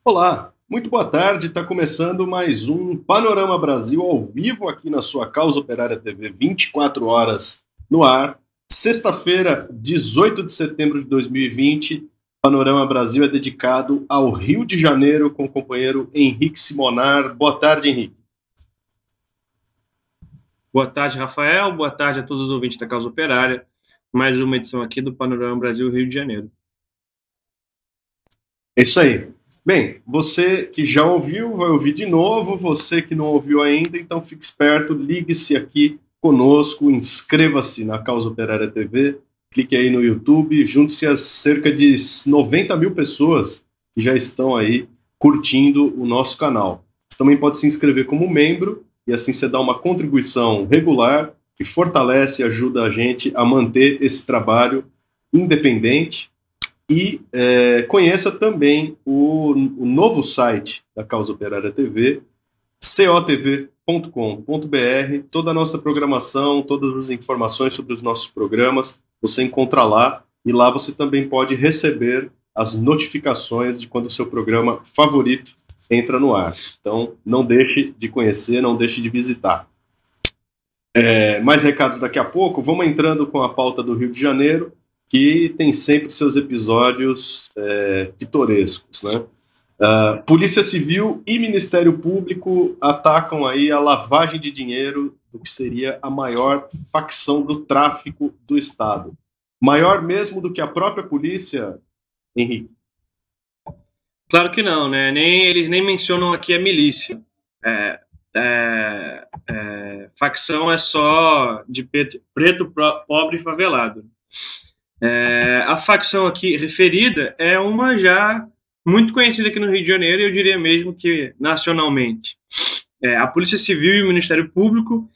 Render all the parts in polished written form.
Olá, muito boa tarde. Está começando mais um Panorama Brasil ao vivo aqui na sua Causa Operária TV, 24 horas no ar. Sexta-feira, 18 de setembro de 2020, Panorama Brasil é dedicado ao Rio de Janeiro com o companheiro Henrique Simonar. Boa tarde, Henrique. Boa tarde, Rafael. Boa tarde a todos os ouvintes da Causa Operária. Mais uma edição aqui do Panorama Brasil Rio de Janeiro. É isso aí. Bem, você que já ouviu, vai ouvir de novo. Você que não ouviu ainda, então fique esperto, ligue-se aqui conosco, inscreva-se na Causa Operária TV, clique aí no YouTube, junte-se às cerca de 90 mil pessoas que já estão aí curtindo o nosso canal. Você também pode se inscrever como membro e assim você dá uma contribuição regular que fortalece e ajuda a gente a manter esse trabalho independente. E conheça também o novo site da Causa Operária TV, cotv.com.br, toda a nossa programação, todas as informações sobre os nossos programas, você encontra lá, e lá você também pode receber as notificações de quando o seu programa favorito entra no ar. Então, não deixe de conhecer, não deixe de visitar. Mais recados daqui a pouco. Vamos entrando com a pauta do Rio de Janeiro, que tem sempre seus episódios pitorescos, né? Polícia Civil e Ministério Público atacam aí a lavagem de dinheiro do que seria a maior facção do tráfico do Estado. Maior mesmo do que a própria polícia, Henrique? Claro que não, né? Eles nem mencionam aqui a milícia. Facção é só de preto, pobre e favelado. A facção aqui referida é uma já muito conhecida aqui no Rio de Janeiro, e eu diria mesmo que nacionalmente. A Polícia Civil e o Ministério Público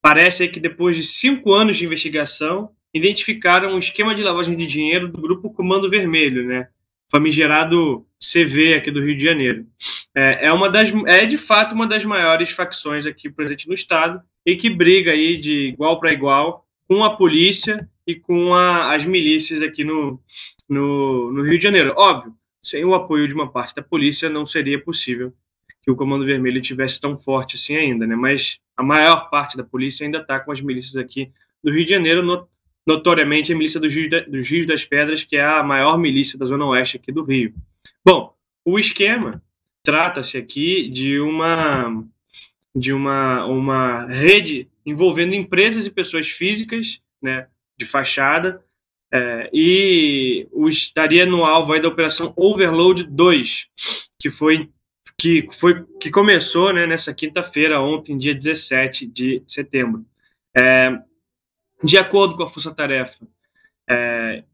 parece que depois de 5 anos de investigação identificaram um esquema de lavagem de dinheiro do grupo Comando Vermelho, né? Famigerado CV aqui do Rio de Janeiro. É de fato uma das maiores facções aqui presente no estado e que briga aí de igual para igual com a polícia e com as milícias aqui no Rio de Janeiro. Óbvio, sem o apoio de uma parte da polícia não seria possível que o Comando Vermelho estivesse tão forte assim ainda, né? Mas a maior parte da polícia ainda está com as milícias aqui do Rio de Janeiro, notoriamente a milícia dos Rios das Pedras, que é a maior milícia da Zona Oeste aqui do Rio. Bom, o esquema trata-se aqui de uma rede envolvendo empresas e pessoas físicas, né, de fachada, e estaria no alvo aí da Operação Overload 2, que começou, né, nessa quinta-feira, ontem, dia 17 de setembro. De acordo com a Força Tarefa,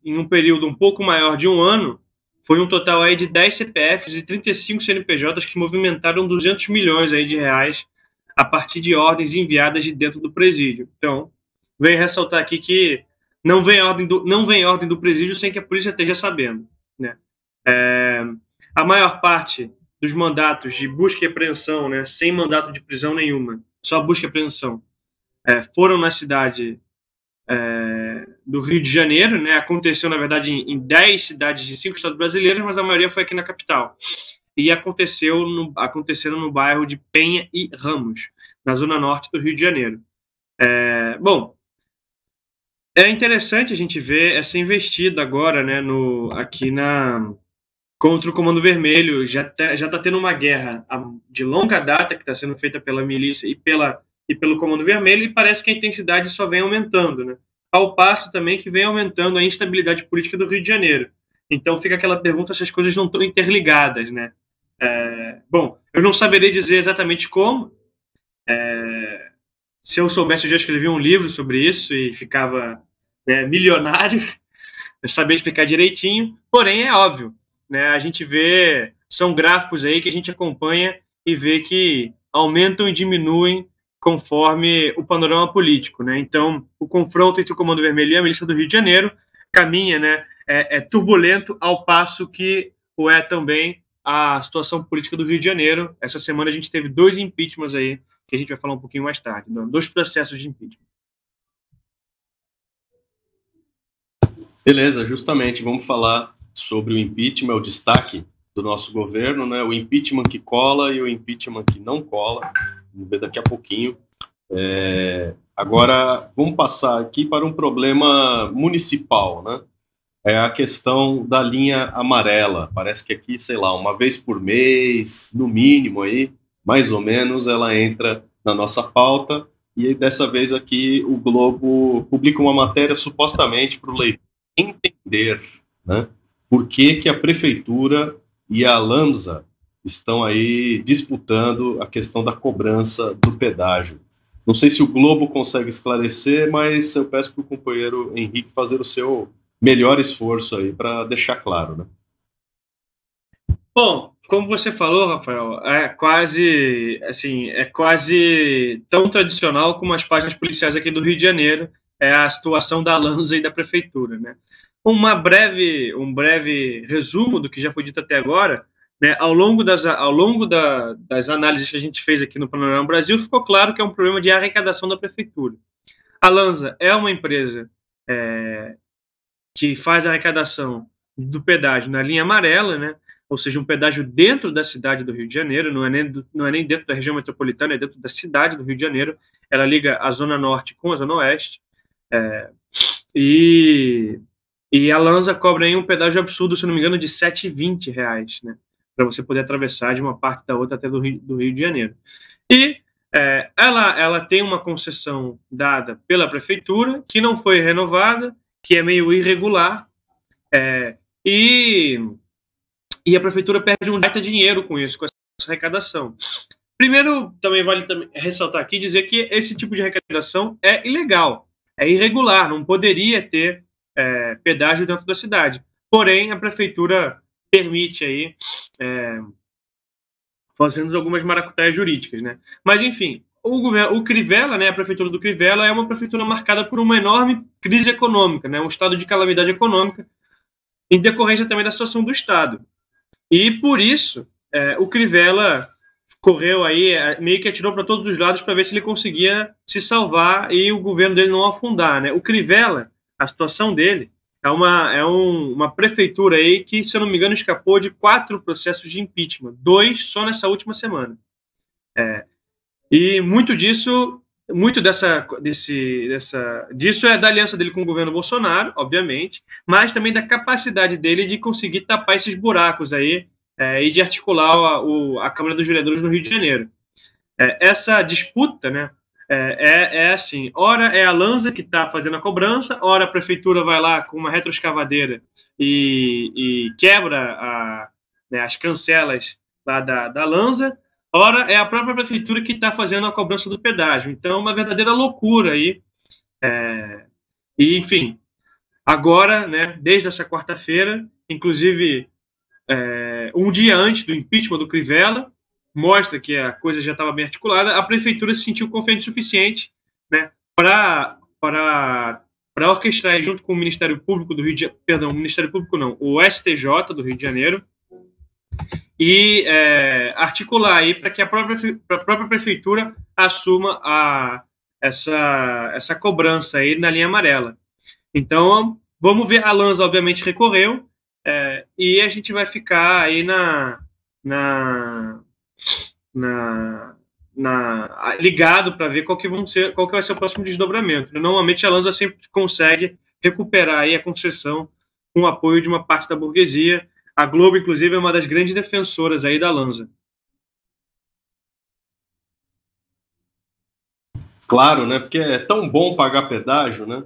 em um período um pouco maior de um ano, foi um total aí de 10 CPFs e 35 CNPJs que movimentaram 200 milhões aí de reais a partir de ordens enviadas de dentro do presídio. Então, vem ressaltar aqui que não vem ordem do presídio sem que a polícia esteja sabendo, né? A maior parte dos mandatos de busca e apreensão, né, sem mandato de prisão nenhuma, só busca e apreensão, foram na cidade do Rio de Janeiro, né? Aconteceu, na verdade, em 10 cidades de 5 estados brasileiros, mas a maioria foi aqui na capital. E aconteceram no bairro de Penha e Ramos, na zona norte do Rio de Janeiro. Bom, é interessante a gente ver essa investida agora, né, contra o Comando Vermelho. Já está tendo uma guerra de longa data que está sendo feita pela milícia e pelo Comando Vermelho, e parece que a intensidade só vem aumentando, né? Ao passo também que vem aumentando a instabilidade política do Rio de Janeiro. Então fica aquela pergunta se as coisas não estão interligadas, né? Bom, eu não saberia dizer exatamente como. Se eu soubesse, eu já escrevi um livro sobre isso e ficava, né, milionário. Eu sabia explicar direitinho, porém é óbvio, né? A gente vê são gráficos aí que a gente acompanha e vê que aumentam e diminuem conforme o panorama político, né? Então, o confronto entre o Comando Vermelho e a Milícia do Rio de Janeiro caminha, né? É turbulento ao passo que o é também a situação política do Rio de Janeiro. Essa semana a gente teve 2 impeachments aí, que a gente vai falar um pouquinho mais tarde, 2 processos de impeachment. Beleza, justamente, vamos falar sobre o impeachment, o destaque do nosso governo, né? O impeachment que cola e o impeachment que não cola. Vamos ver daqui a pouquinho. Agora, vamos passar aqui para um problema municipal, né? É a questão da linha amarela. Parece que aqui, sei lá, uma vez por mês, no mínimo aí, mais ou menos, ela entra na nossa pauta. E dessa vez aqui o Globo publica uma matéria supostamente para o leitor entender, né, por que a prefeitura e a Lambsa estão aí disputando a questão da cobrança do pedágio. Não sei se o Globo consegue esclarecer, mas eu peço para o companheiro Henrique fazer o seu melhor esforço aí para deixar claro, né? Bom, como você falou, Rafael, é quase tão tradicional como as páginas policiais aqui do Rio de Janeiro, é a situação da Lambsa e da prefeitura, né? Um breve resumo do que já foi dito até agora, né? Ao longo das análises que a gente fez aqui no Panorama Brasil, ficou claro que é um problema de arrecadação da prefeitura. A Lambsa é uma empresa que faz a arrecadação do pedágio na linha amarela, né? Ou seja, um pedágio dentro da cidade do Rio de Janeiro, não é nem dentro da região metropolitana, é dentro da cidade do Rio de Janeiro. Ela liga a Zona Norte com a Zona Oeste. E a Lambsa cobra aí um pedágio absurdo, se não me engano, de R$ 7,20, né? Para você poder atravessar de uma parte da outra até do Rio de Janeiro. E ela tem uma concessão dada pela prefeitura, que não foi renovada, que é meio irregular, e a prefeitura perde um baita dinheiro com isso, com essa arrecadação. Primeiro, também vale ressaltar aqui, dizer que esse tipo de arrecadação é ilegal, é irregular, não poderia ter pedágio dentro da cidade. Porém, a prefeitura permite aí, fazendo algumas maracutaias jurídicas, né? Mas, enfim, o Crivella, né, a prefeitura do Crivella é uma prefeitura marcada por uma enorme crise econômica, né, um estado de calamidade econômica, em decorrência também da situação do Estado. E, por isso, o Crivella correu aí, meio que atirou para todos os lados para ver se ele conseguia se salvar e o governo dele não afundar, né? O Crivella, a situação dele, é uma prefeitura aí que, se eu não me engano, escapou de 4 processos de impeachment, 2 só nessa última semana. E muito disso é da aliança dele com o governo Bolsonaro, obviamente, mas também da capacidade dele de conseguir tapar esses buracos aí e de articular a Câmara dos Vereadores no Rio de Janeiro. Essa disputa, né, assim, ora é a Lambsa que está fazendo a cobrança, ora a prefeitura vai lá com uma retroescavadeira e quebra as cancelas lá da Lambsa, ora é a própria prefeitura que está fazendo a cobrança do pedágio. Então, uma verdadeira loucura aí. E, enfim, agora, né, desde essa quarta-feira, inclusive um dia antes do impeachment do Crivella, mostra que a coisa já estava bem articulada, a prefeitura se sentiu confiante o suficiente, né, para orquestrar junto com o Ministério Público do Rio de Janeiro, perdão, o Ministério Público não, o STJ do Rio de Janeiro, e articular aí para que a própria prefeitura assuma essa cobrança aí na linha amarela. Então, vamos ver, a Lambsa obviamente recorreu, e a gente vai ficar aí ligado para ver qual que vai ser o próximo desdobramento. Normalmente a Lambsa sempre consegue recuperar aí a concessão com o apoio de uma parte da burguesia. A Globo, inclusive, é uma das grandes defensoras aí da Lambsa. Claro, né? Porque é tão bom pagar pedágio, né?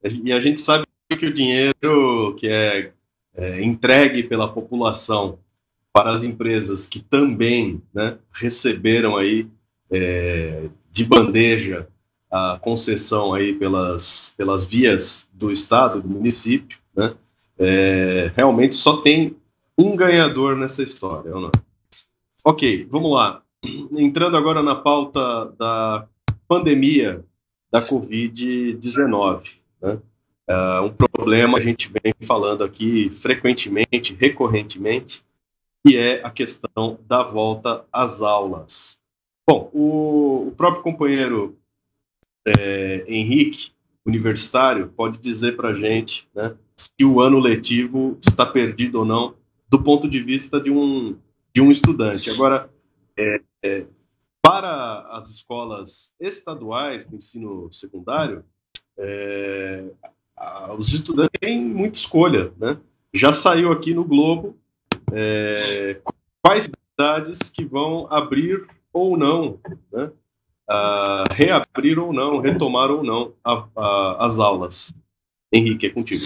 E a gente sabe que o dinheiro que é entregue pela população para as empresas que também, né, receberam aí de bandeja a concessão aí pelas vias do estado, do município, né? Realmente só tem um ganhador nessa história, ou não? Ok, vamos lá. Entrando agora na pauta da pandemia da Covid-19, né? Um problema que a gente vem falando aqui frequentemente, recorrentemente, que é a questão da volta às aulas. Bom, o próprio companheiro Henrique, universitário, pode dizer para a gente, né, se o ano letivo está perdido ou não, do ponto de vista de um estudante. Agora, para as escolas estaduais do ensino secundário, os estudantes têm muita escolha, né? Já saiu aqui no Globo quais cidades que vão abrir ou não, né? Reabrir ou não, retomar ou não as aulas. Henrique, é contigo.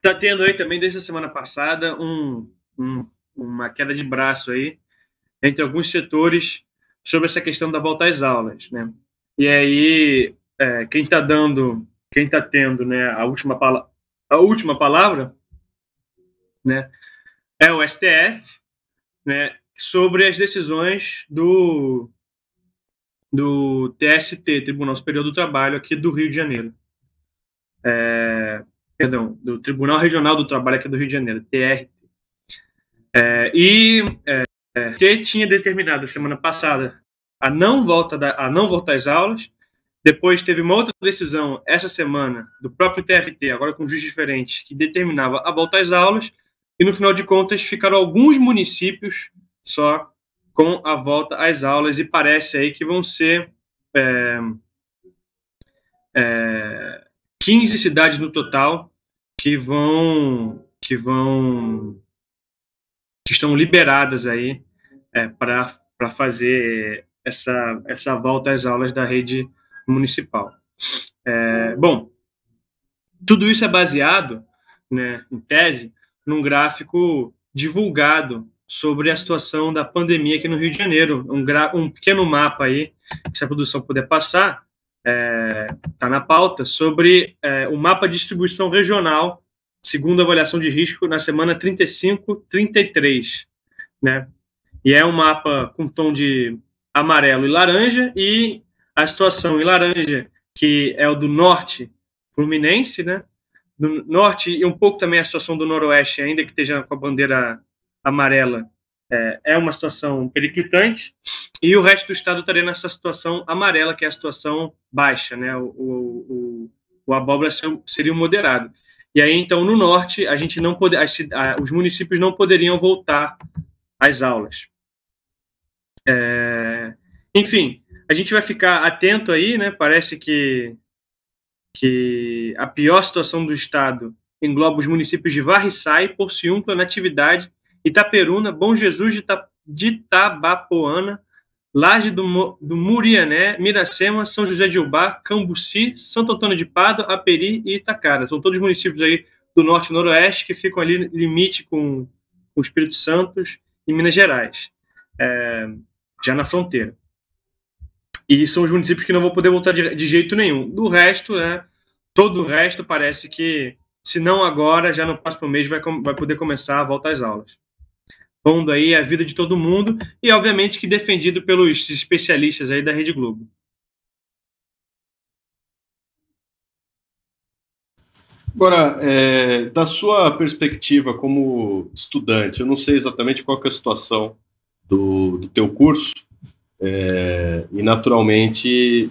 Tá tendo aí também, desde a semana passada, uma queda de braço aí entre alguns setores sobre essa questão da volta às aulas, né? E aí, quem está tendo, né, a última palavra, né, é o STF, né, sobre as decisões do TST, Tribunal Superior do Trabalho, aqui do Rio de Janeiro. Perdão, do Tribunal Regional do Trabalho aqui do Rio de Janeiro, TRT. Que tinha determinado semana passada a não volta às aulas. Depois teve uma outra decisão essa semana do próprio TRT, agora com um juiz diferente, que determinava a volta às aulas. E no final de contas ficaram alguns municípios só com a volta às aulas, e parece aí que vão ser 15 cidades no total que estão liberadas aí para fazer essa volta às aulas da rede municipal. Bom, tudo isso é baseado, né, em tese, num gráfico divulgado sobre a situação da pandemia aqui no Rio de Janeiro, um pequeno mapa aí, que se a produção puder passar, está na pauta, sobre o mapa de distribuição regional, segundo a avaliação de risco, na semana 35, 33, né? E é um mapa com tom de amarelo e laranja, e a situação em laranja, que é o do norte fluminense, né? Do norte, e um pouco também a situação do noroeste, ainda que esteja com a bandeira amarela, é uma situação periclitante, e o resto do estado estaria nessa situação amarela, que é a situação baixa, né? O abóbora seria o moderado. E aí, então, no norte, a gente não pode, os municípios não poderiam voltar às aulas. Enfim, a gente vai ficar atento aí, né? Parece que a pior situação do estado engloba os municípios de Varriçai, Porciúncula, Natividade, Itaperuna, Bom Jesus de Itabapoana, Laje do Muriané, Miracema, São José de Ubá, Cambuci, Santo Antônio de Pádua, Aperi e Itacara. São todos municípios aí do norte e noroeste que ficam ali limite com o Espírito Santo e Minas Gerais, já na fronteira. E são os municípios que não vão poder voltar de jeito nenhum. Do resto, né, todo o resto parece que, se não agora, já no próximo mês vai poder começar a volta às aulas. Pondo aí a vida de todo mundo, e obviamente que defendido pelos especialistas aí da Rede Globo. Agora, da sua perspectiva como estudante, eu não sei exatamente qual que é a situação do teu curso, e naturalmente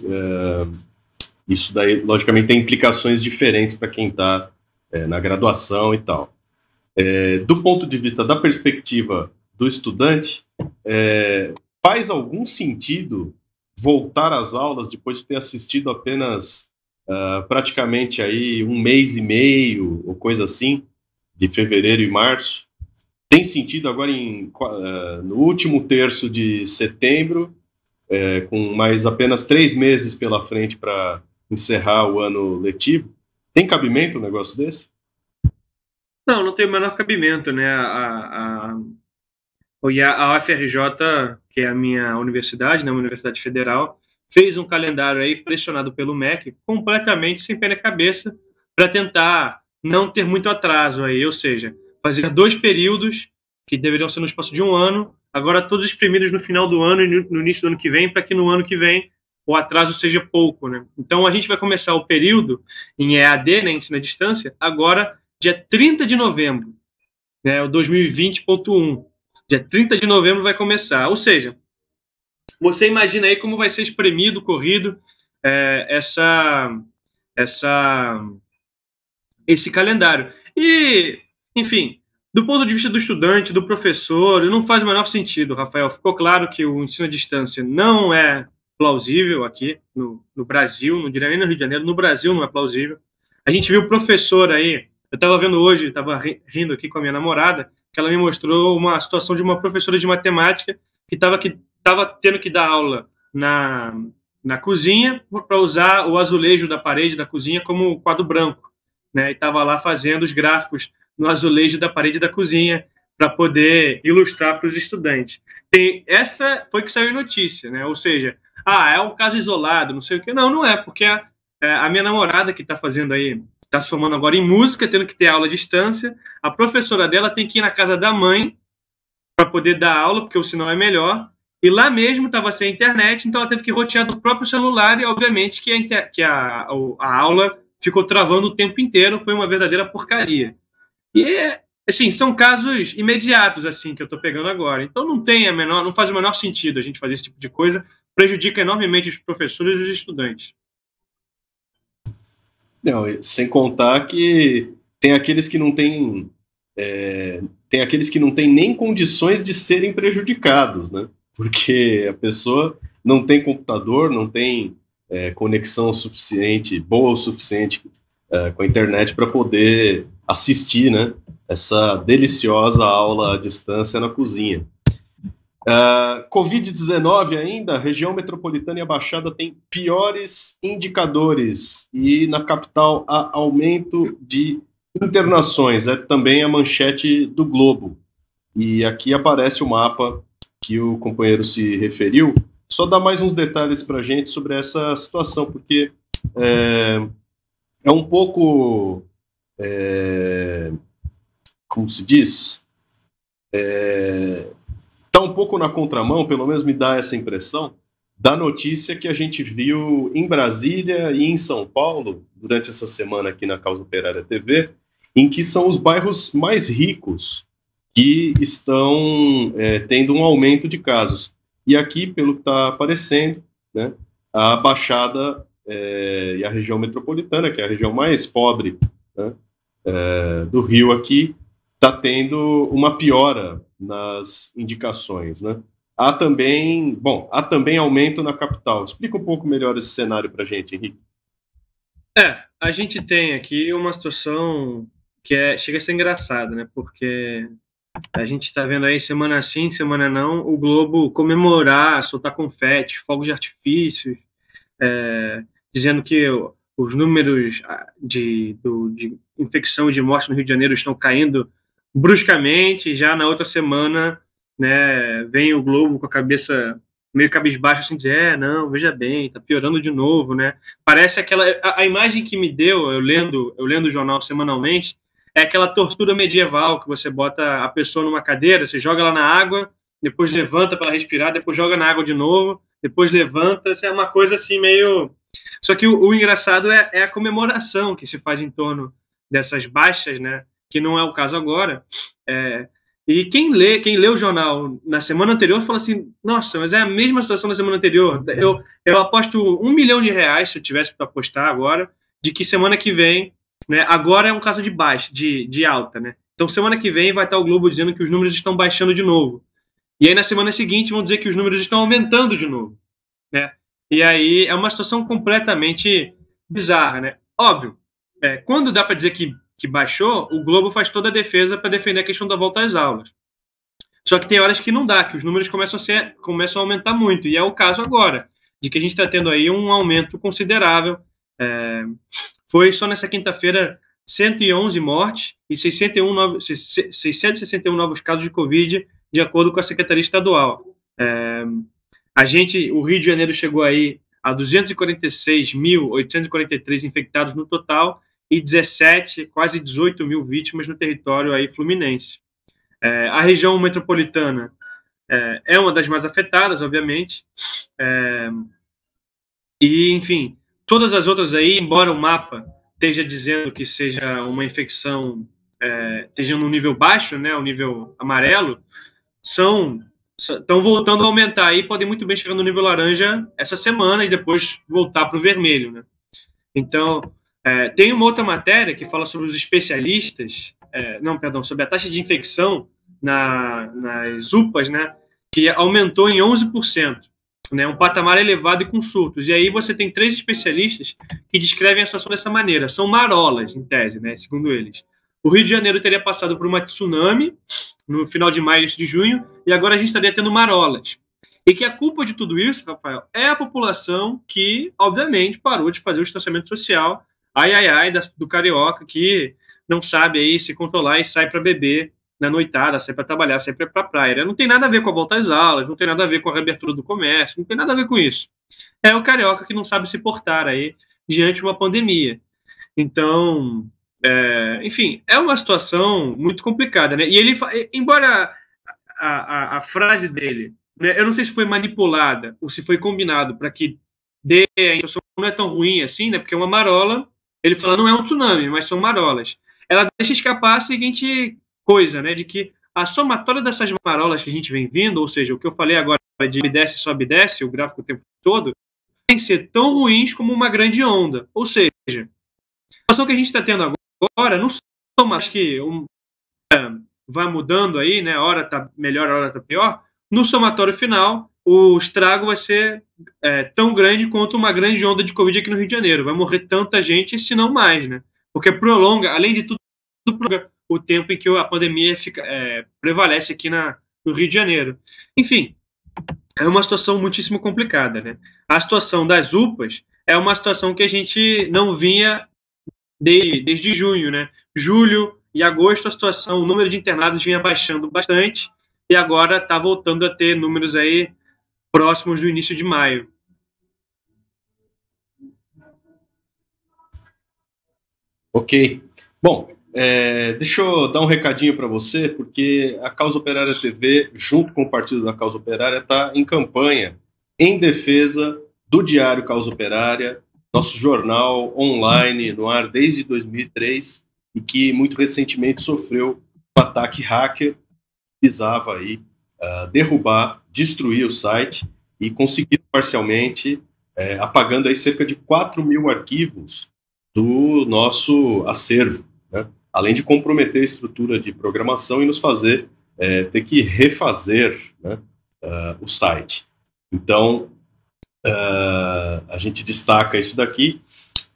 isso daí, logicamente, tem implicações diferentes para quem está na graduação e tal. Do ponto de vista da perspectiva do estudante, faz algum sentido voltar às aulas depois de ter assistido apenas praticamente aí um mês e meio, ou coisa assim, de fevereiro e março? Tem sentido agora no último terço de setembro, com mais apenas 3 meses pela frente para encerrar o ano letivo? Tem cabimento um negócio desse? Não tem o menor cabimento, né? A UFRJ, que é a minha universidade, né, uma universidade federal, fez um calendário aí pressionado pelo MEC, completamente sem pé na cabeça, para tentar não ter muito atraso aí, ou seja, fazer 2 períodos que deveriam ser no espaço de um ano, agora todos exprimidos no final do ano e no início do ano que vem, para que no ano que vem o atraso seja pouco, né? Então a gente vai começar o período em EAD, né, ensino à distância, agora dia 30 de novembro, né, o 2020.1. Dia 30 de novembro vai começar, ou seja, você imagina aí como vai ser espremido, corrido, esse calendário. E, enfim, do ponto de vista do estudante, do professor, não faz o menor sentido, Rafael. Ficou claro que o ensino à distância não é plausível aqui no Brasil, não diria nem no Rio de Janeiro, no Brasil não é plausível. A gente viu o professor aí, eu estava vendo hoje, estava rindo aqui com a minha namorada, que ela me mostrou uma situação de uma professora de matemática que estava tendo que dar aula na cozinha para usar o azulejo da parede da cozinha como quadro branco, né? E estava lá fazendo os gráficos no azulejo da parede da cozinha para poder ilustrar para os estudantes. Essa foi que saiu notícia, né? Ou seja, é um caso isolado, não sei o quê. Não, não é, porque a minha namorada que está fazendo aí, está se formando agora em música, tendo que ter aula à distância, a professora dela tem que ir na casa da mãe para poder dar aula, porque o sinal é melhor, e lá mesmo estava sem internet, então ela teve que rotear do próprio celular, e obviamente que a aula ficou travando o tempo inteiro, foi uma verdadeira porcaria. E, assim, são casos imediatos, assim, que eu estou pegando agora. Então não faz o menor sentido a gente fazer esse tipo de coisa, prejudica enormemente os professores e os estudantes. Não, sem contar que tem aqueles que não têm, tem aqueles que não têm nem condições de serem prejudicados, né? Porque a pessoa não tem computador, não tem conexão suficiente, boa o suficiente com a internet para poder assistir, né, essa deliciosa aula à distância na cozinha. Covid-19 ainda, a região metropolitana e a Baixada tem piores indicadores e na capital há aumento de internações, é também a manchete do Globo. E aqui aparece o mapa que o companheiro se referiu. Só dá mais uns detalhes para a gente sobre essa situação, porque é um pouco, como se diz, está um pouco na contramão, pelo menos me dá essa impressão, da notícia que a gente viu em Brasília e em São Paulo, durante essa semana aqui na Causa Operária TV, em que são os bairros mais ricos que estão tendo um aumento de casos. E aqui, pelo que está aparecendo, né, a Baixada e a região metropolitana, que é a região mais pobre, né, do Rio aqui, está tendo uma piora nas indicações, né? Há também aumento na capital. Explica um pouco melhor esse cenário para a gente, Henrique. A gente tem aqui uma situação que chega a ser engraçada, né? Porque a gente está vendo aí semana sim, semana não, o Globo comemorar, soltar confete, fogos de artifício, dizendo que os números de infecção e de morte no Rio de Janeiro estão caindo bruscamente. Já na outra semana, né, vem o Globo com a cabeça meio cabisbaixo, assim, dizer, não, veja bem, tá piorando de novo, né? Parece a imagem que me deu, eu lendo o jornal semanalmente, é aquela tortura medieval que você bota a pessoa numa cadeira, você joga ela na água, depois levanta para respirar, depois joga na água de novo, depois levanta, é uma coisa assim meio... Só que o engraçado é a comemoração que se faz em torno dessas baixas, né? Que não é o caso agora. E quem lê o jornal na semana anterior fala assim, nossa, mas é a mesma situação da semana anterior. Eu aposto R$1 milhão, se eu tivesse para apostar agora, de que semana que vem, né, agora é um caso de baixa, de alta, né? Então semana que vem vai estar o Globo dizendo que os números estão baixando de novo. E aí na semana seguinte vão dizer que os números estão aumentando de novo, né? E aí é uma situação completamente bizarra, né? Óbvio, quando dá para dizer que baixou, o Globo faz toda a defesa para defender a questão da volta às aulas. Só que tem horas que não dá, que os números começam a aumentar muito. E é o caso agora, de que a gente está tendo aí um aumento considerável. Foi só nessa quinta-feira 111 mortes e 661 novos casos de Covid, de acordo com a Secretaria Estadual. O Rio de Janeiro chegou aí a 246.843 infectados no total 17, quase 18 mil vítimas no território aí fluminense. A região metropolitana é uma das mais afetadas, obviamente, e, enfim, todas as outras aí, embora o mapa esteja dizendo que seja uma infecção, esteja no nível baixo, né, o nível amarelo, estão voltando a aumentar aí, podem muito bem chegar no nível laranja essa semana e depois voltar para o vermelho, né? Então, tem uma outra matéria que fala sobre os especialistas, sobre a taxa de infecção nas UPAs, né, que aumentou em 11%, né, um patamar elevado e com surtos. E aí você tem 3 especialistas que descrevem a situação dessa maneira. São marolas, em tese, né, segundo eles. O Rio de Janeiro teria passado por uma tsunami no final de maio, início de junho, e agora a gente estaria tendo marolas. E que a culpa de tudo isso, Rafael, é a população que, obviamente, parou de fazer o distanciamento social, do carioca, que não sabe aí se controlar e sai para beber na noitada, sai para trabalhar, sai para a praia. Não tem nada a ver com a volta às aulas, não tem nada a ver com a reabertura do comércio, não tem nada a ver com isso. É o carioca que não sabe se portar aí diante de uma pandemia. Então, enfim, é uma situação muito complicada, né? E ele, embora a frase dele, né, eu não sei se foi manipulada ou se foi combinado para que a situação não é tão ruim assim, né? Porque é uma marola. Ele fala, não é um tsunami, mas são marolas. Ela deixa escapar a seguinte coisa, né? De que a somatória dessas marolas que a gente vem vindo, ou seja, o que eu falei agora de desce, sobe, desce, o gráfico o tempo todo, tem que ser tão ruins como uma grande onda. Ou seja, a situação que a gente está tendo agora não são mais que vai mudando aí, né? Hora tá melhor, hora tá pior. No somatório final, o estrago vai ser tão grande quanto uma grande onda de Covid aqui no Rio de Janeiro. Vai morrer tanta gente, se não mais, né? Porque prolonga, além de tudo, prolonga o tempo em que a pandemia prevalece aqui no Rio de Janeiro. Enfim, é uma situação muitíssimo complicada, né? A situação das UPAs é uma situação que a gente não vinha desde junho, né? Julho e agosto, o número de internados vinha baixando bastante e agora está voltando a ter números aí próximos do início de maio. Ok. Bom, deixa eu dar um recadinho para você, porque a Causa Operária TV, junto com o Partido da Causa Operária, está em campanha em defesa do Diário Causa Operária, nosso jornal online no ar desde 2003 e que muito recentemente sofreu um ataque hacker que visava aí derrubar, destruir o site e conseguir parcialmente, apagando aí cerca de 4 mil arquivos do nosso acervo, né? Além de comprometer a estrutura de programação e nos fazer ter que refazer, né, o site. Então, a gente destaca isso daqui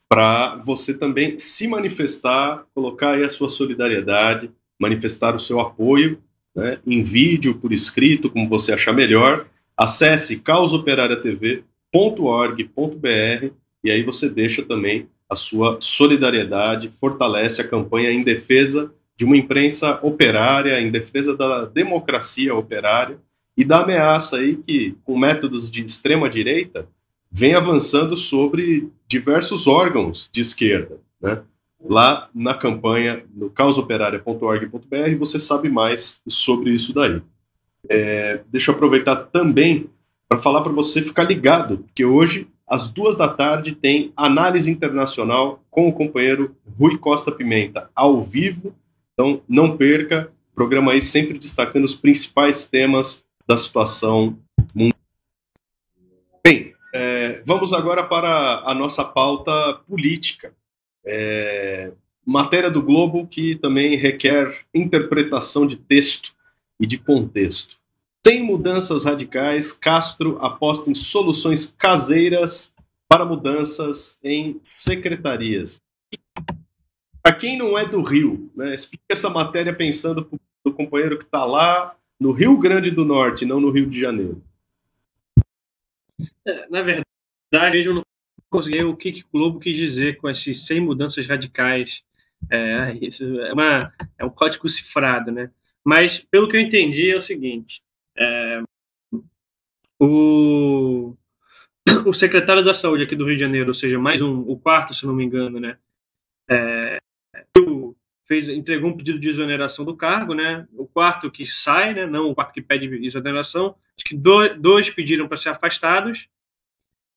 para você também se manifestar, colocar aí a sua solidariedade, manifestar o seu apoio, né, em vídeo, por escrito, como você achar melhor. Acesse causaoperariatv.org.br e aí você deixa também a sua solidariedade, fortalece a campanha em defesa de uma imprensa operária, em defesa da democracia operária e da ameaça aí que, com métodos de extrema-direita, vem avançando sobre diversos órgãos de esquerda, né? Lá na campanha, no causaoperaria.org.br, você sabe mais sobre isso daí. Deixa eu aproveitar também para falar para você ficar ligado, porque hoje, às 14h, tem Análise Internacional com o companheiro Rui Costa Pimenta, ao vivo. Então, não perca, programa aí sempre destacando os principais temas da situação mundial. Bem, vamos agora para a nossa pauta política. Matéria do Globo que também requer interpretação de texto e de contexto. Sem mudanças radicais, Castro aposta em soluções caseiras para mudanças em secretarias. Para quem não é do Rio, né, explica essa matéria pensando para o companheiro que está lá no Rio Grande do Norte, não no Rio de Janeiro. Na verdade, eu não consegui o que o Globo quis dizer com esses 100 mudanças radicais. Isso é um código cifrado, né? Mas, pelo que eu entendi, é o seguinte: o secretário da Saúde aqui do Rio de Janeiro, ou seja, mais o quarto, se não me engano, né? entregou um pedido de exoneração do cargo, né? O quarto que sai, né? Não o quarto que pede exoneração. Acho que dois pediram para ser afastados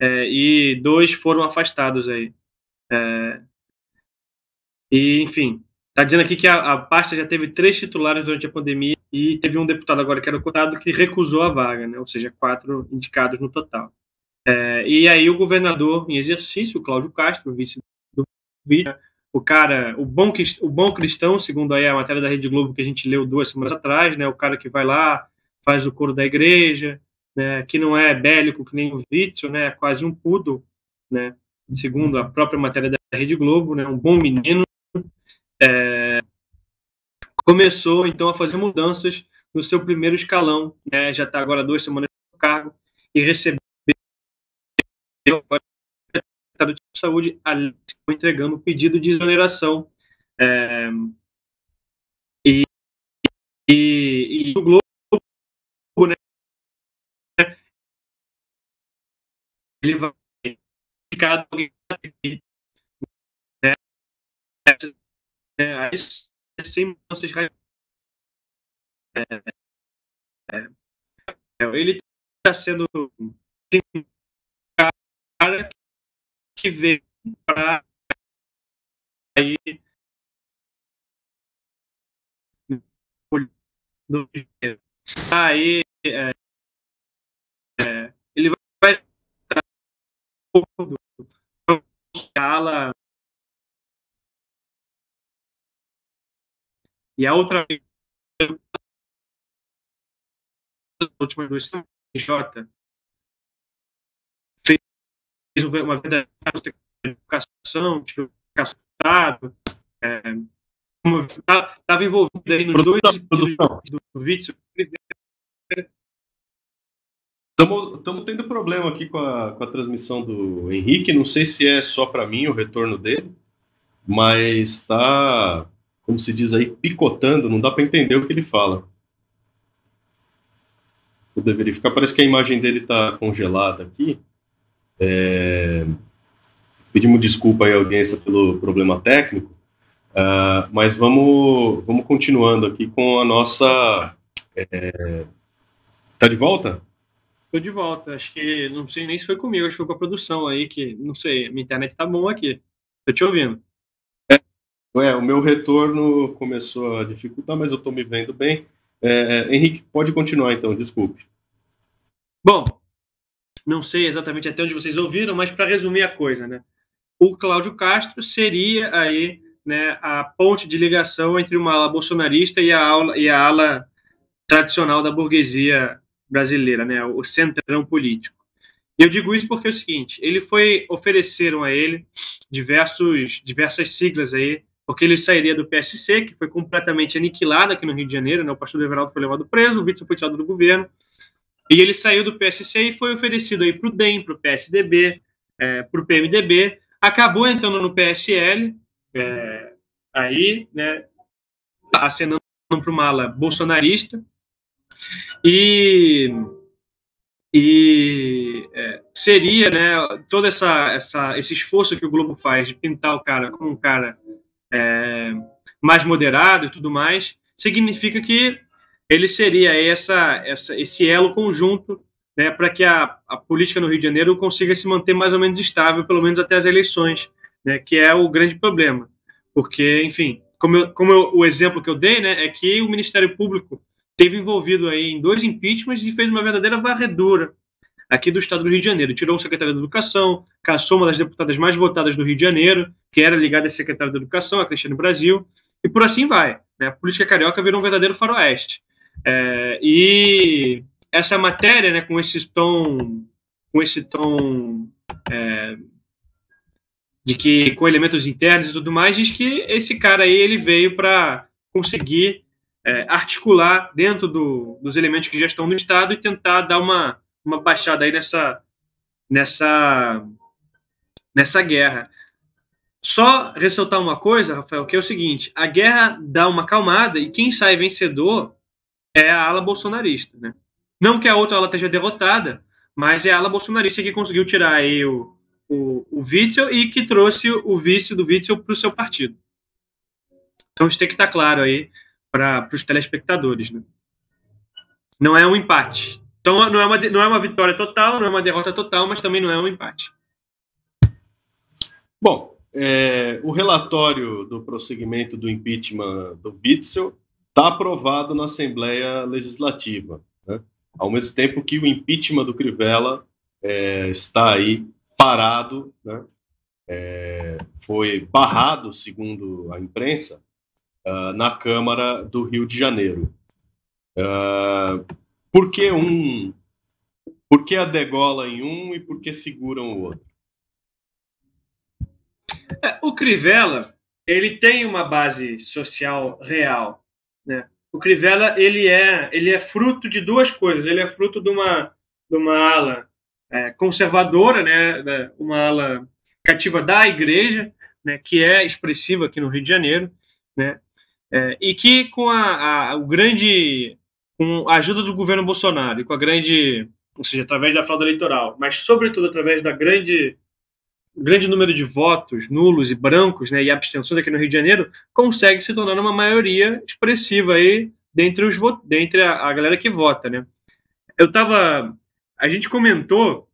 e 2 foram afastados aí. E, enfim, está dizendo aqui que a pasta já teve 3 titulares durante a pandemia e teve um deputado agora que era o cotado que recusou a vaga, né? Ou seja, 4 indicados no total. E aí o governador em exercício, o Cláudio Castro, vice do vídeo, o bom cristão, segundo aí a matéria da Rede Globo que a gente leu 2 semanas atrás, né? O cara que vai lá, faz o coro da igreja, né? Que não é bélico que nem o Witzel, né? É quase um poodle, né? Segundo a própria matéria da Rede Globo, né? Um bom menino. Começou então a fazer mudanças no seu primeiro escalão, né? Já está agora 2 semanas no cargo e recebeu agora o secretário de Saúde entregando o pedido de exoneração. E o Globo, né? Ele vai ficar aí sem mudanças ele está sendo um cara que veio para aí aí ele vai estar um pouco do ala e a outra última vez J fez uma verdadeira educação, tipo, caçado, estava envolvido aí nos dois do Witzel. Estamos tendo problema aqui com a transmissão do Henrique. Não sei se é só para mim o retorno dele, mas está, como se diz aí, picotando. Não dá para entender o que ele fala. Vou verificar. Parece que a imagem dele está congelada aqui. Pedimos desculpa aí à audiência pelo problema técnico, mas vamos continuando aqui com a nossa... Tá de volta? Estou de volta. Acho que não sei nem se foi comigo, acho que foi com a produção aí, que não sei, minha internet tá bom aqui. Tô te ouvindo. O meu retorno começou a dificultar, mas eu estou me vendo bem. Henrique, pode continuar então, desculpe. Bom, não sei exatamente até onde vocês ouviram, mas para resumir a coisa, né? O Cláudio Castro seria aí, né, a ponte de ligação entre uma ala bolsonarista e a ala tradicional da burguesia brasileira, né, o centrão político. E eu digo isso porque é o seguinte, ofereceram a ele diversas siglas aí, porque ele sairia do PSC, que foi completamente aniquilado aqui no Rio de Janeiro, né, o pastor Everaldo foi levado preso, o Witzel foi tirado do governo, e ele saiu do PSC e foi oferecido aí para o DEM, para o PSDB, para o PMDB, acabou entrando no PSL, aí, né, acenando para uma ala bolsonarista, e seria, né, todo esse esforço que o Globo faz de pintar o cara como um cara mais moderado e tudo mais, significa que ele seria esse elo conjunto, né, para que a política no Rio de Janeiro consiga se manter mais ou menos estável, pelo menos até as eleições, né, que é o grande problema. Porque, enfim, o exemplo que eu dei, né, é que o Ministério Público esteve envolvido aí em 2 impeachments e fez uma verdadeira varredura aqui do estado do Rio de Janeiro. Tirou o secretário da Educação, caçou uma das deputadas mais votadas do Rio de Janeiro, que era ligada a secretário da Educação, a Cristiane Brasil, e por assim vai, né? A política carioca virou um verdadeiro faroeste. E essa matéria, né, com esse tom de que com elementos internos e tudo mais, diz que esse cara aí ele veio para conseguir articular dentro dos elementos que já estão no Estado e tentar dar uma baixada aí nessa guerra. Só ressaltar uma coisa, Rafael, que é o seguinte, a guerra dá uma acalmada e quem sai vencedor é a ala bolsonarista, né? Não que a outra ala esteja derrotada, mas é a ala bolsonarista que conseguiu tirar aí o Witzel e que trouxe o vice do Witzel para o seu partido. Então isso tem que estar claro aí para os telespectadores, né? Não é um empate. Então não é uma vitória total, não é uma derrota total, mas também não é um empate. Bom, o relatório do prosseguimento do impeachment do Witzel está aprovado na Assembleia Legislativa, né? Ao mesmo tempo que o impeachment do Crivella está aí parado, né? Foi barrado, segundo a imprensa, na Câmara do Rio de Janeiro. Por que a degola em um e por que seguram o outro? O Crivella, ele tem uma base social real, né? O Crivella, ele é fruto de duas coisas. Ele é fruto de uma ala conservadora, né? Uma ala cativa da igreja, né? Que é expressiva aqui no Rio de Janeiro, né? E que com com a ajuda do governo Bolsonaro e com ou seja, através da fraude eleitoral, mas sobretudo através da grande número de votos nulos e brancos, né, e abstenções aqui no Rio de Janeiro, consegue se tornar uma maioria expressiva aí dentre a galera que vota, né? A gente comentou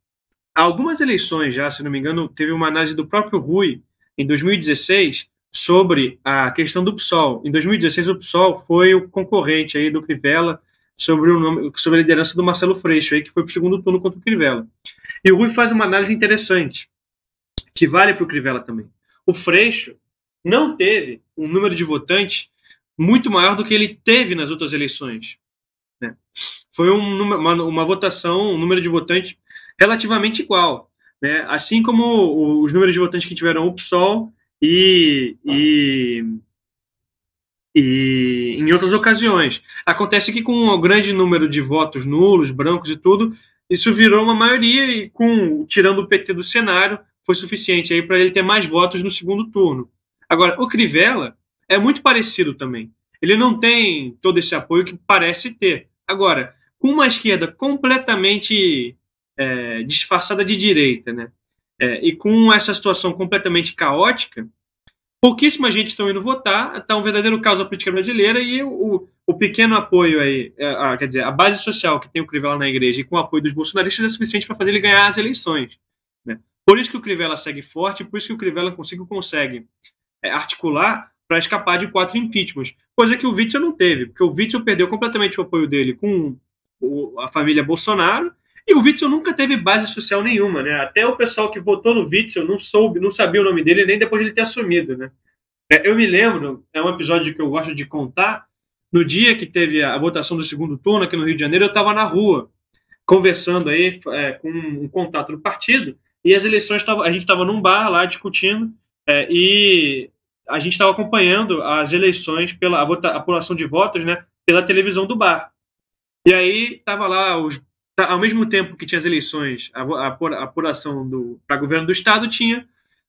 algumas eleições já, se não me engano, teve uma análise do próprio Rui em 2016 sobre a questão do PSOL. Em 2016 o PSOL foi o concorrente aí do Crivella sobre a liderança do Marcelo Freixo, aí, que foi para o segundo turno contra o Crivella. E o Rui faz uma análise interessante, que vale para o Crivella também. O Freixo não teve um número de votantes muito maior do que ele teve nas outras eleições, né? Foi uma votação, um número de votantes relativamente igual, né? Assim como os números de votantes que tiveram o PSOL e em outras ocasiões. Acontece que com um grande número de votos nulos, brancos e tudo, isso virou uma maioria e tirando o PT do cenário, foi suficiente aí para ele ter mais votos no segundo turno. Agora, o Crivella é muito parecido também. Ele não tem todo esse apoio que parece ter. Agora, com uma esquerda completamente disfarçada de direita, né? E com essa situação completamente caótica, pouquíssima gente estão indo votar, está um verdadeiro caos da política brasileira e o pequeno apoio aí, quer dizer, a base social que tem o Crivella na igreja e com o apoio dos bolsonaristas é suficiente para fazer ele ganhar as eleições, né? Por isso que o Crivella segue forte, por isso que o Crivella consegue articular para escapar de 4 impeachments, coisa que o Witzel não teve, porque o Witzel perdeu completamente o apoio dele com a família Bolsonaro, e o Witzel nunca teve base social nenhuma, né? Até o pessoal que votou no Witzel não sabia o nome dele nem depois de ele ter assumido, né? Eu me lembro, é um episódio que eu gosto de contar, no dia que teve a votação do segundo turno aqui no Rio de Janeiro, eu estava na rua, conversando aí com um contato do partido, e as eleições, a gente estava num bar lá discutindo, e a gente estava acompanhando as eleições, a apuração de votos, né, pela televisão do bar. E aí estava lá, ao mesmo tempo que tinha as eleições, a apuração para governo do Estado, tinha,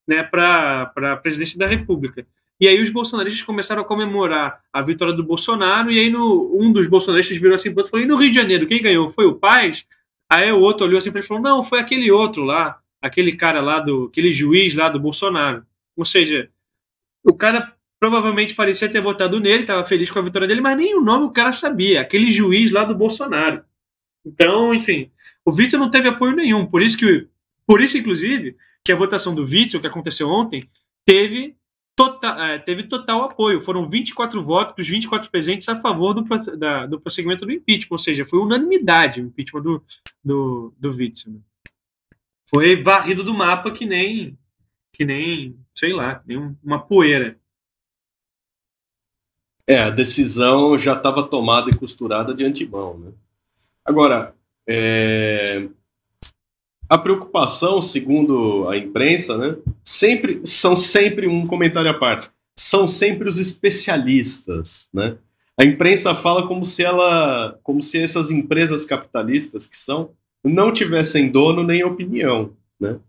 né, para a presidência da República. E aí os bolsonaristas começaram a comemorar a vitória do Bolsonaro, e aí um dos bolsonaristas virou assim para o outro e falou: e no Rio de Janeiro, quem ganhou? Foi o Paes? Aí o outro olhou assim para ele e falou: não, foi aquele outro lá, aquele cara lá, aquele juiz lá do Bolsonaro. Ou seja, o cara provavelmente parecia ter votado nele, estava feliz com a vitória dele, mas nem o nome o cara sabia, aquele juiz lá do Bolsonaro. Então, enfim, o Witzel não teve apoio nenhum, por isso, inclusive, que a votação do Witzel, que aconteceu ontem, teve total apoio. Foram 24 votos dos 24 presentes a favor do prosseguimento do impeachment, ou seja, foi unanimidade o impeachment do Witzel. Foi varrido do mapa que nem sei lá, nem uma poeira. A decisão já estava tomada e costurada de antemão, né? Agora, a preocupação, segundo a imprensa, né, são sempre um comentário à parte, são sempre os especialistas, né? A imprensa fala como se essas empresas capitalistas que são não tivessem dono nem opinião, né?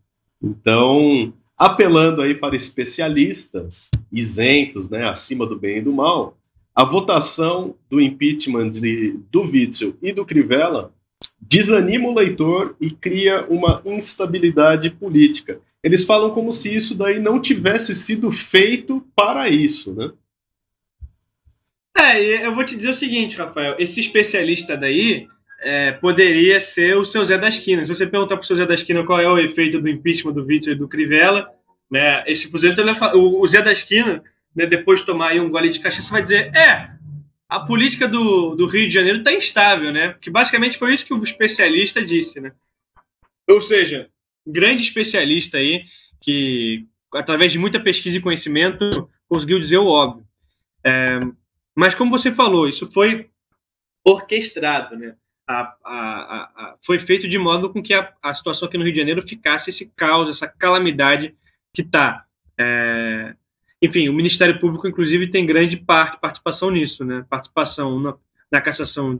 Então, apelando aí para especialistas isentos, né, acima do bem e do mal, a votação do impeachment do Witzel e do Crivella desanima o leitor e cria uma instabilidade política. eles falam como se isso daí não tivesse sido feito para isso, né? Eu vou te dizer o seguinte, Rafael, esse especialista daí poderia ser o seu Zé da Esquina. Se você perguntar para o seu Zé da Esquina qual é o efeito do impeachment do Witzel e do Crivella, né, esse fuzileiro, o Zé da Esquina, né, depois de tomar aí um gole de cachaça, vai dizer, a política do Rio de Janeiro está instável, né? Que basicamente foi isso que o especialista disse, né? Ou seja, um grande especialista aí que, através de muita pesquisa e conhecimento, conseguiu dizer o óbvio. Mas como você falou, isso foi orquestrado, né? Foi feito de modo com que a situação aqui no Rio de Janeiro ficasse esse caos, essa calamidade que está. Enfim, o Ministério Público, inclusive, tem grande participação nisso, né? Participação na cassação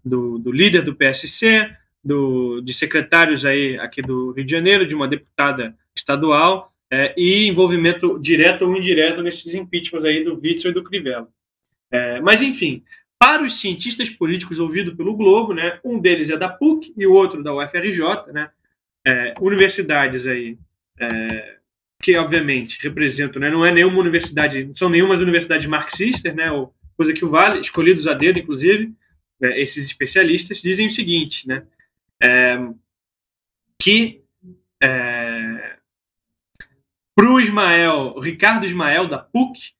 do líder do PSC, de secretários aí aqui do Rio de Janeiro, de uma deputada estadual, e envolvimento direto ou indireto nesses impeachments aí do Witzel e do Crivella. Mas, enfim, para os cientistas políticos ouvidos pelo Globo, né, um deles é da PUC e o outro da UFRJ, né, universidades aí que, obviamente, representam, né, não é nenhuma universidade, são nenhumas universidades marxistas, né, ou coisa que o vale, escolhidos a dedo, inclusive, esses especialistas dizem o seguinte, né, que para o Ricardo Ismael, da PUC,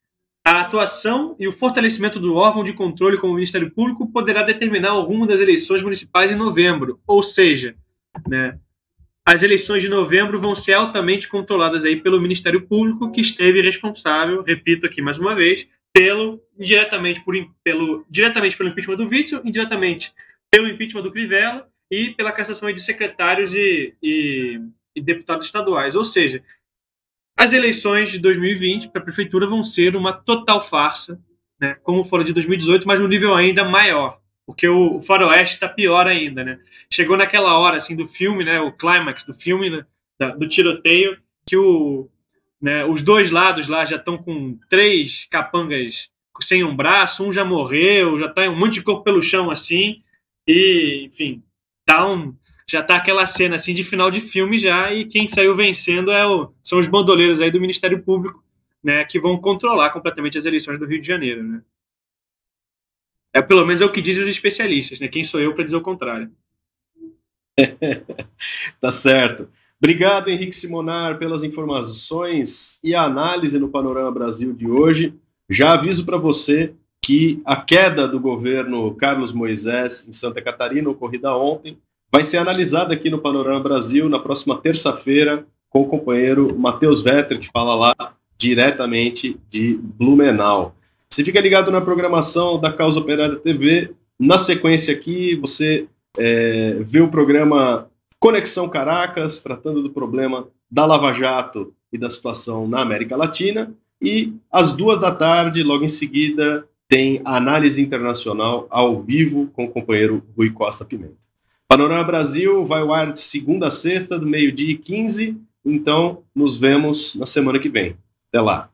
a atuação e o fortalecimento do órgão de controle como o Ministério Público poderá determinar o rumo das eleições municipais em novembro. Ou seja, né, as eleições de novembro vão ser altamente controladas aí pelo Ministério Público, que esteve responsável, repito aqui mais uma vez, diretamente pelo impeachment do Witzel, indiretamente pelo impeachment do Crivella e pela cassação de secretários e deputados estaduais. Ou seja, as eleições de 2020 para a prefeitura vão ser uma total farsa, né, como foram de 2018, mas num nível ainda maior, porque o faroeste está pior ainda, né? Chegou naquela hora assim do filme, né, o clímax do filme, né, do tiroteio, que os dois lados lá já estão com 3 capangas sem um braço, um já morreu, já está um monte de corpo pelo chão assim, e enfim, já tá aquela cena assim de final de filme já, e quem saiu vencendo são os bandoleiros aí do Ministério Público, né, que vão controlar completamente as eleições do Rio de Janeiro, né? Pelo menos é o que dizem os especialistas, né? Quem sou eu para dizer o contrário? Tá certo. Obrigado, Henrique Simonar, pelas informações e a análise no Panorama Brasil de hoje. Já aviso para você que a queda do governo Carlos Moisés em Santa Catarina, ocorrida ontem, vai ser analisada aqui no Panorama Brasil na próxima terça-feira com o companheiro Matheus Vetter, que fala lá diretamente de Blumenau. Você fica ligado na programação da Causa Operária TV. Na sequência aqui, você vê o programa Conexão Caracas, tratando do problema da Lava Jato e da situação na América Latina. E às 14h, logo em seguida, tem a análise internacional ao vivo com o companheiro Rui Costa Pimenta. Panorama Brasil vai ao ar de segunda a sexta, do 12h15. Então, nos vemos na semana que vem. Até lá.